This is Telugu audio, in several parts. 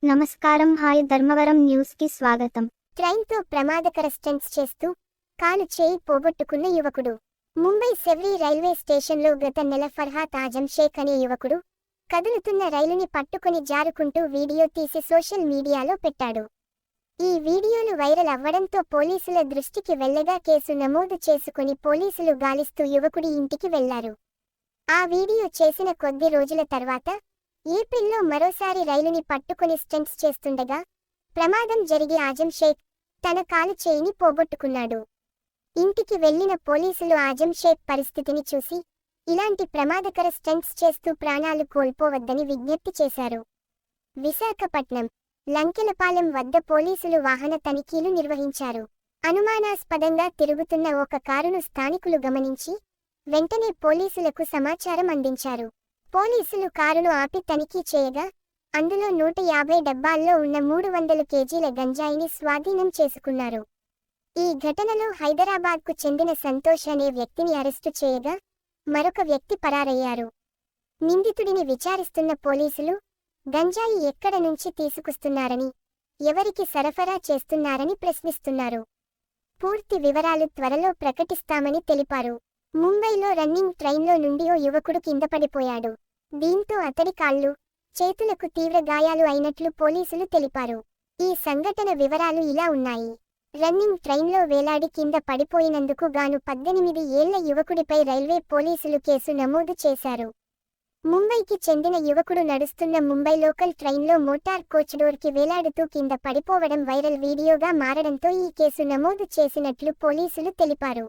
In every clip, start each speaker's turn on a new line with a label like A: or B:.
A: నమస్కారం. హాయ్ ధర్మవరం న్యూస్ కి స్వాగతం.
B: ట్రైన్తో ప్రమాదకర స్టంట్స్ చేస్తూ కాలు చేయి పోగొట్టుకున్న యువకుడు. ముంబై సెవ్రీ రైల్వే స్టేషన్లో గత నెల ఫర్హాత్ ఆజం షేక్ అనే యువకుడు కదులుతున్న రైలుని పట్టుకుని జారుకుంటూ వీడియో తీసి సోషల్ మీడియాలో పెట్టాడు. ఈ వీడియోలు వైరల్ అవ్వడంతో పోలీసుల దృష్టికి వెళ్లగా కేసు నమోదు చేసుకుని పోలీసులు గాలిస్తూ యువకుడి ఇంటికి వెళ్లారు. ఆ వీడియో చేసిన కొద్ది రోజుల తర్వాత ఏప్రిల్లో మరోసారి రైలుని పట్టుకుని స్టంట్స్ చేస్తుండగా ప్రమాదం జరిగి ఆజం షేక్ తన కాలు చేయిని పోగొట్టుకున్నాడు. ఇంటికి వెళ్లిన పోలీసులు ఆజం షేక్ పరిస్థితిని చూసి ఇలాంటి ప్రమాదకర స్టంట్స్ చేస్తూ ప్రాణాలు కోల్పోవద్దని విజ్ఞప్తి చేశారు. విశాఖపట్నం లంకెలపాలెం వద్ద పోలీసులు వాహన తనిఖీలు నిర్వహించారు. అనుమానాస్పదంగా తిరుగుతున్న ఒక కారును స్థానికులు గమనించి వెంటనే పోలీసులకు సమాచారం అందించారు. పోలీసులు కారును ఆపి తనిఖీ చేయగా అందులో 150 డబ్బాల్లో ఉన్న 300 కేజీల గంజాయిని స్వాధీనం చేసుకున్నారు. ఈ ఘటనలో హైదరాబాద్కు చెందిన సంతోష్ అనే వ్యక్తిని అరెస్టు చేయగా మరొక వ్యక్తి పరారయ్యారు. నిందితుడిని విచారిస్తున్న పోలీసులు గంజాయి ఎక్కడ నుంచి తీసుకొస్తున్నారని, ఎవరికి సరఫరా చేస్తున్నారని ప్రశ్నిస్తున్నారు. పూర్తి వివరాలు త్వరలో ప్రకటిస్తామని తెలిపారు. ముంబైలో రన్నింగ్ ట్రైన్లో నుండి ఓ యువకుడు కింద పడిపోయాడు. దీంతో అతడి కాళ్ళు, చేతులకు తీవ్ర గాయాలు అయినట్లు పోలీసులు తెలిపారు. ఈ సంఘటన వివరాలు ఇలా ఉన్నాయి. రన్నింగ్ ట్రైన్లో వేలాడి కింద పడిపోయినందుకు గాను 18 ఏళ్ల యువకుడిపై రైల్వే పోలీసులు కేసు నమోదు చేశారు. ముంబైకి చెందిన యువకుడు నడుస్తున్న ముంబై లోకల్ ట్రైన్లో మోటార్ కోచ్ డోర్కి వేలాడుతూ కింద పడిపోవడం వైరల్ వీడియోగా మారడంతో ఈ కేసు నమోదు చేసినట్లు పోలీసులు తెలిపారు.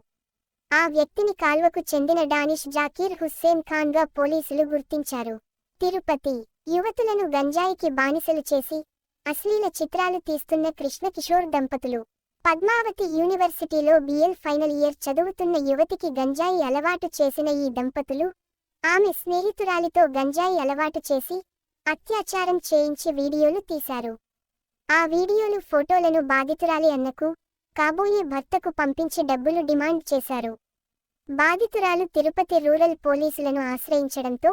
B: ఆ వ్యక్తిని కాల్వకు చెందిన డానిష్ జాకీర్ హుస్సేన్ ఖాన్గా పోలీసులు గుర్తించారు. తిరుపతి యువతులను గంజాయికి బానిసలు చేసి అశ్లీల చిత్రాలు తీస్తున్న కృష్ణ కిషోర్ దంపతులు. పద్మావతి యూనివర్సిటీలో BL ఫైనల్ ఇయర్ చదువుతున్న యువతికి గంజాయి అలవాటు చేసిన ఈ దంపతులు ఆమె స్నేహితురాలితో గంజాయి అలవాటు చేసి అత్యాచారం చేయించి వీడియోలు తీశారు. ఆ వీడియోలు ఫోటోలను బాధితురాలి అన్నకు, కాబోయే భర్తకు పంపించి డబ్బులు డిమాండ్ చేశారు. బాధితురాలు తిరుపతి రూరల్ పోలీసులను ఆశ్రయించడంతో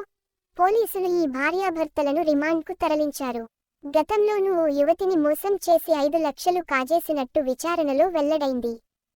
B: పోలీసులు ఈ భార్యాభర్తలను రిమాండ్కు తరలించారు. గతంలోనూ ఓ యువతిని మోసం చేసి 5 లక్షలు కాజేసినట్టు విచారణలో వెల్లడైంది.